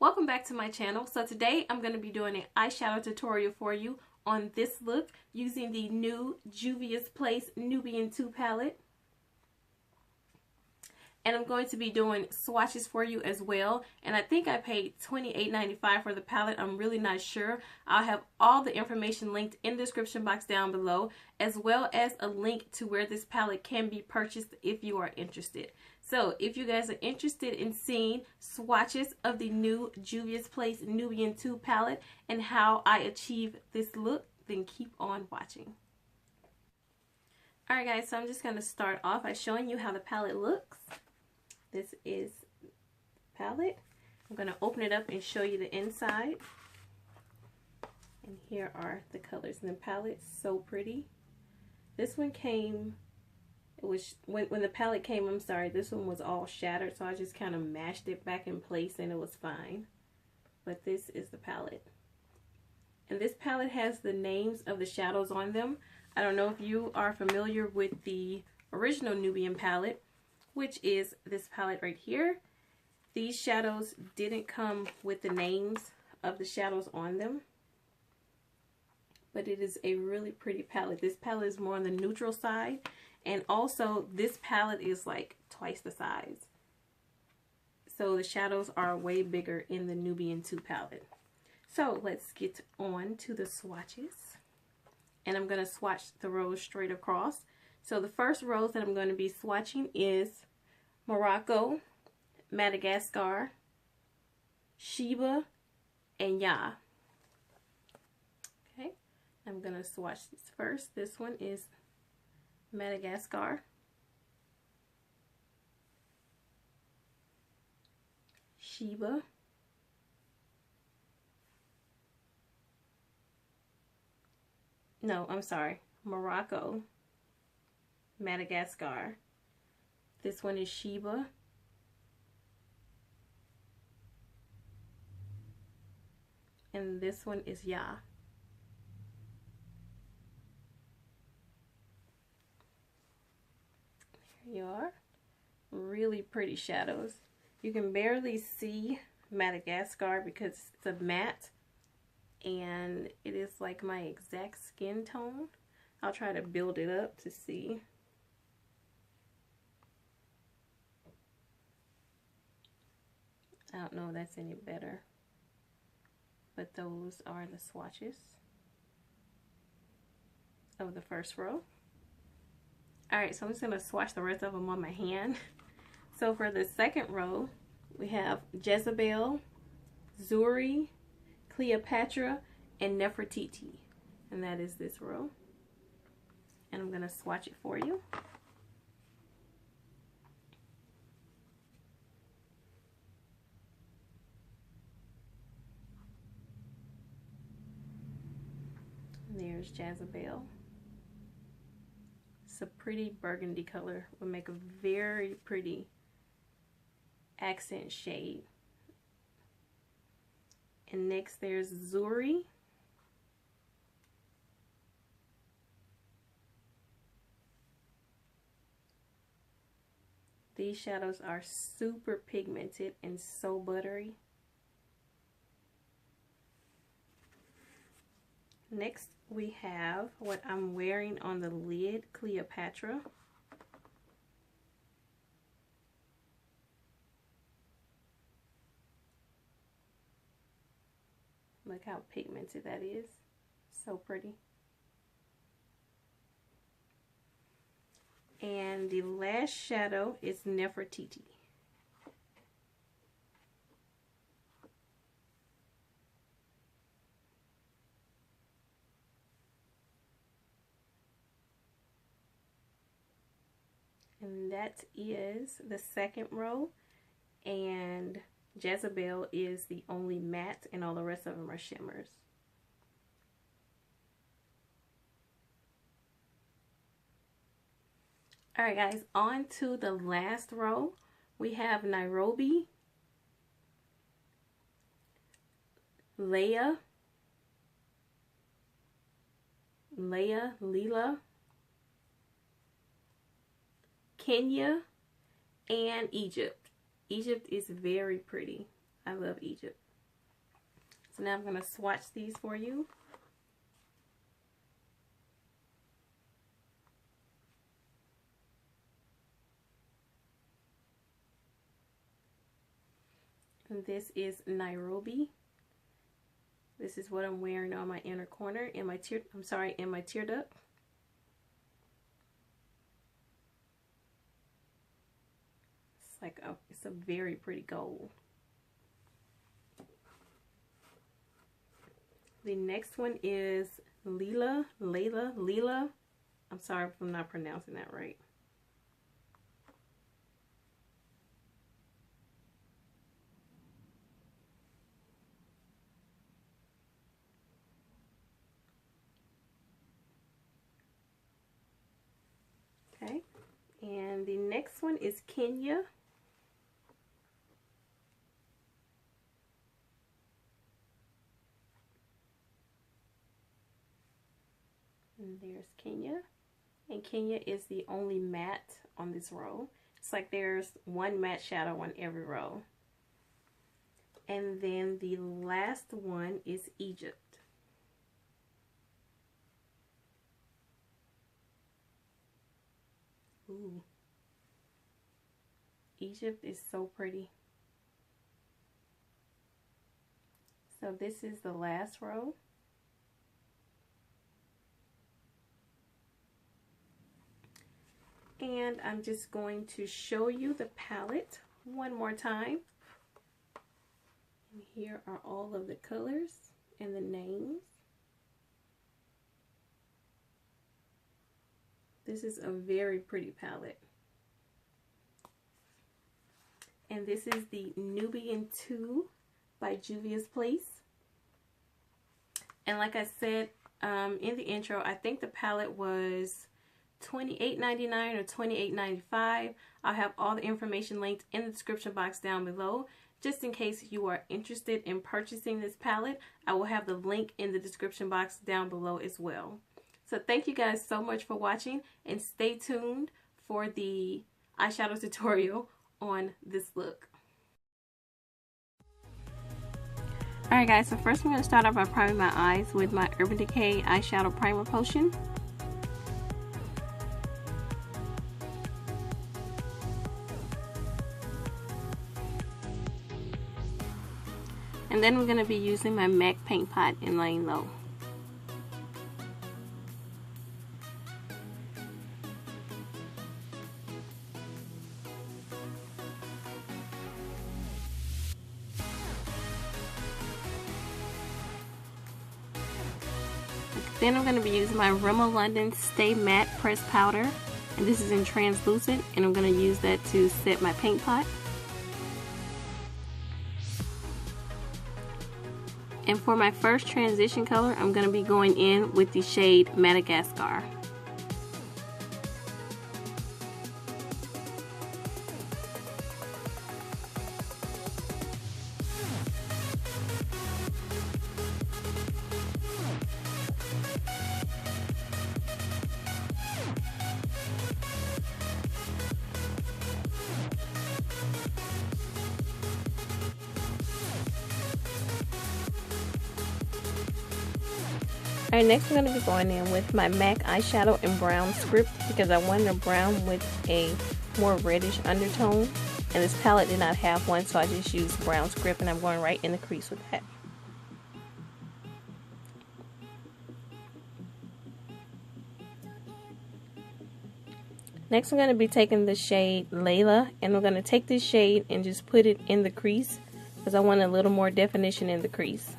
Welcome back to my channel. So today I'm going to be doing an eyeshadow tutorial for you on this look using the new Juvia's Place Nubian 2 palette. And I'm going to be doing swatches for you as well. And I think I paid $28.95 for the palette. I'm really not sure. I'll have all the information linked in the description box down below, as well as a link to where this palette can be purchased if you are interested. So if you guys are interested in seeing swatches of the new Juvia's Place Nubian 2 palette and how I achieve this look, then keep on watching. Alright guys, so I'm just going to start off by showing you how the palette looks. This is the palette. I'm going to open it up and show you the inside. And here are the colors in the palette. So pretty. This one came, it was when the palette came, I'm sorry, this one was all shattered, so I just kind of mashed it back in place and it was fine. But this is the palette. And this palette has the names of the shadows on them. I don't know if you are familiar with the original Nubian palette, which is this palette right here. These shadows didn't come with the names of the shadows on them, but it is a really pretty palette. This palette is more on the neutral side, and also this palette is like twice the size. So the shadows are way bigger in the Nubian 2 palette. So let's get on to the swatches. And I'm going to swatch the rows straight across. So the first rose that I'm going to be swatching is Morocco, Madagascar, Sheba, and Ya. Okay, I'm going to swatch this first. This one is Madagascar, Sheba, no, I'm sorry, Morocco, Madagascar. This one is Sheba. And this one is Ya. There you are. Really pretty shadows. You can barely see Madagascar because it's a matte and it is like my exact skin tone. I'll try to build it up to see. I don't know if that's any better, but those are the swatches of the first row. Alright, so I'm just going to swatch the rest of them on my hand. So for the second row, we have Jezebel, Zuri, Cleopatra, and Nefertiti. And that is this row. And I'm going to swatch it for you. There's Jezebel. It's a pretty burgundy color. Will make a very pretty accent shade. And next there's Zuri. These shadows are super pigmented and so buttery. Next we have what I'm wearing on the lid, Cleopatra. Look how pigmented that is. So pretty. And the last shadow is Nefertiti. And that is the second row, and Jezebel is the only matte and all the rest of them are shimmers. Alright guys, on to the last row. We have Nairobi, Leila, Kenya, and Egypt. Egypt is very pretty. I love Egypt. So now I'm going to swatch these for you. And this is Nairobi. This is what I'm wearing on my inner corner, in my tear duct. It's a very pretty gold. The next one is Leela. I'm sorry if I'm not pronouncing that right. Okay, and the next one is Kenya. And there's Kenya. And Kenya is the only matte on this row. It's like there's one matte shadow on every row. And then the last one is Egypt. Ooh. Egypt is so pretty. So this is the last row. And I'm just going to show you the palette one more time. And here are all of the colors and the names. This is a very pretty palette. And this is the Nubian 2 by Juvias Place. And like I said in the intro, I think the palette was $28.99 or $28.95. I'll have all the information linked in the description box down below. Just in case you are interested in purchasing this palette, I will have the link in the description box down below as well. So thank you guys so much for watching, and stay tuned for the eyeshadow tutorial on this look. Alright guys, so first I'm going to start off by priming my eyes with my Urban Decay Eyeshadow Primer Potion. And then we're going to be using my MAC paint pot in Laying Low. Then I'm going to be using my Rimmel London Stay Matte Pressed Powder, and this is in translucent, and I'm going to use that to set my paint pot. And for my first transition color, I'm going to be going in with the shade Madagascar. Alright, next I'm going to be going in with my MAC eyeshadow in brown script because I wanted a brown with a more reddish undertone, and this palette did not have one, so I just used brown script, and I'm going right in the crease with that. Next I'm going to be taking the shade Layla, and I'm going to take this shade and just put it in the crease because I want a little more definition in the crease.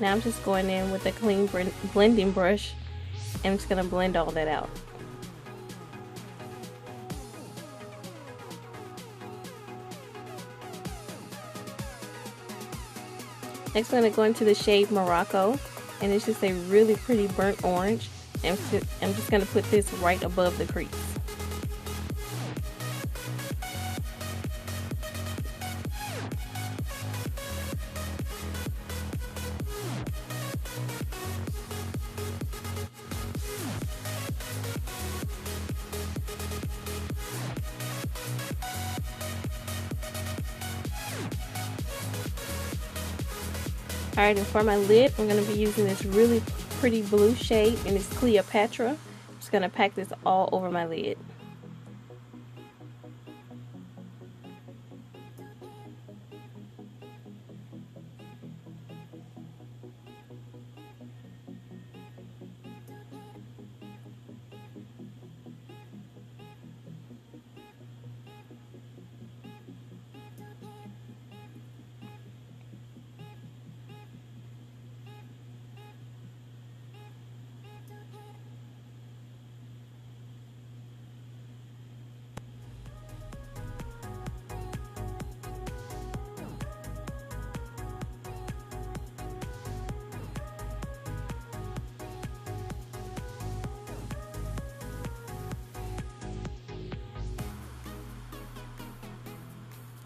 Now I'm just going in with a clean blending brush, and I'm just going to blend all that out. Next I'm going to go into the shade Morocco, and it's just a really pretty burnt orange, And I'm just going to put this right above the crease. Alright, and for my lid, I'm going to be using this really pretty blue shade, and it's Cleopatra. I'm just going to pack this all over my lid.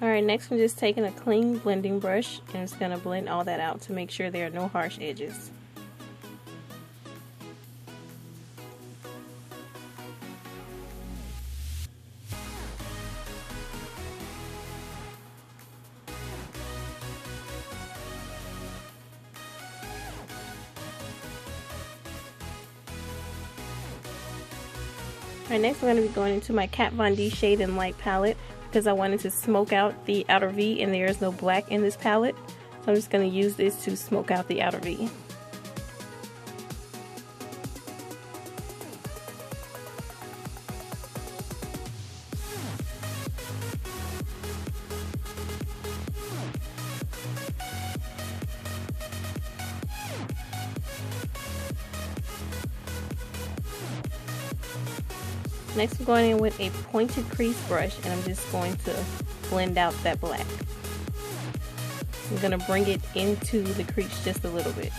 Alright, next I'm just taking a clean blending brush and just going to blend all that out to make sure there are no harsh edges. Alright, next I'm going to be going into my Kat Von D Shade and Light palette, because I wanted to smoke out the outer V, and there is no black in this palette. So I'm just going to use this to smoke out the outer V. Next I'm going in with a pointed crease brush, and I'm just going to blend out that black. I'm going to bring it into the crease just a little bit.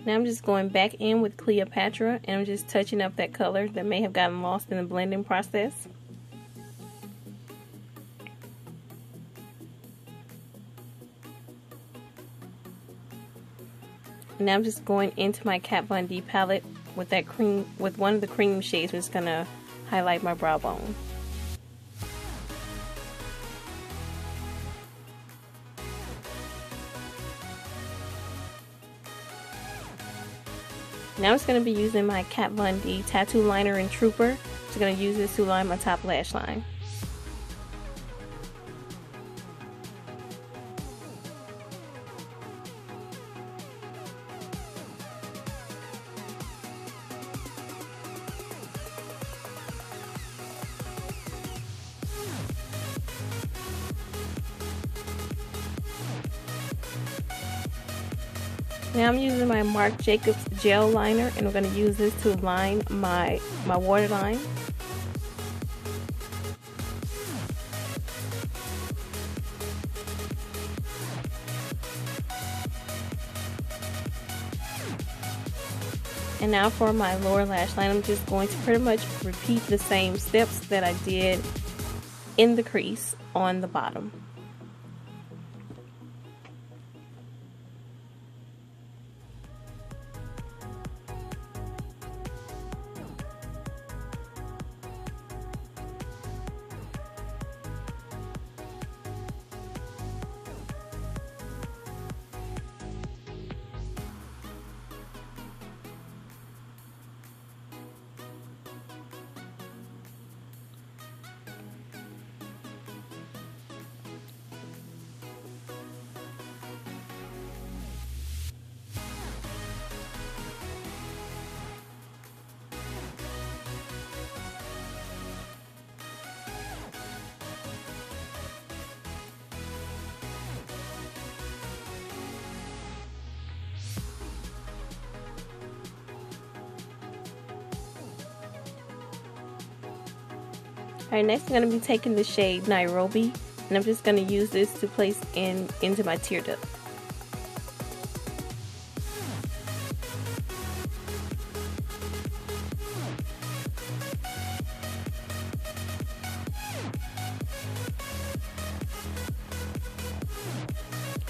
Now I'm just going back in with Cleopatra, and I'm just touching up that color that may have gotten lost in the blending process. Now I'm just going into my Kat Von D palette with that cream, with one of the cream shades. I'm just gonna highlight my brow bone. Now I'm just going to be using my Kat Von D Tattoo Liner in Trooper. I'm just going to use this to line my top lash line. Now I'm using my Marc Jacobs gel liner, and I'm going to use this to line my waterline. And now for my lower lash line, I'm just going to pretty much repeat the same steps that I did in the crease on the bottom. Alright, next I'm going to be taking the shade Nairobi, and I'm just going to use this to place into my tear duct.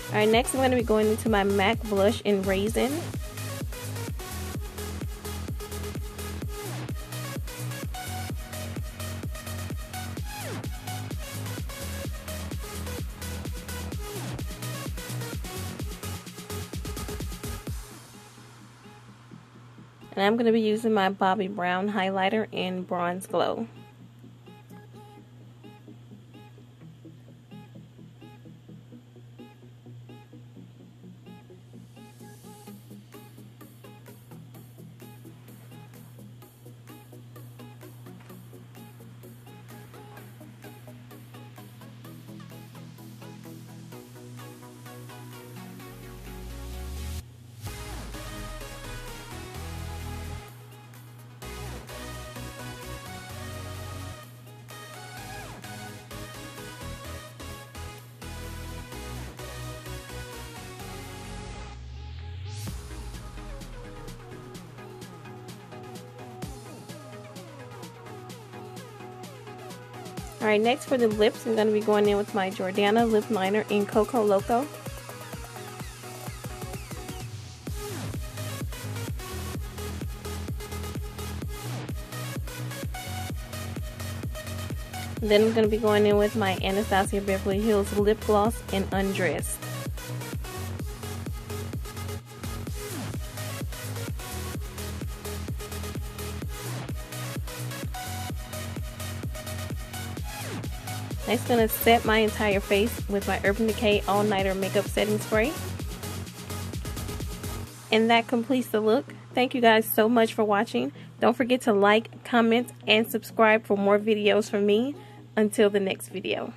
Alright, next I'm going to be going into my MAC blush in Raisin. And I'm going to be using my Bobbi Brown highlighter in Bronze Glow. Alright, next for the lips, I'm going to be going in with my Jordana lip liner in Coco Loco. Then I'm going to be going in with my Anastasia Beverly Hills lip gloss in Undressed. Next, I'm going to set my entire face with my Urban Decay All Nighter Makeup Setting Spray. And that completes the look. Thank you guys so much for watching. Don't forget to like, comment, and subscribe for more videos from me. Until the next video.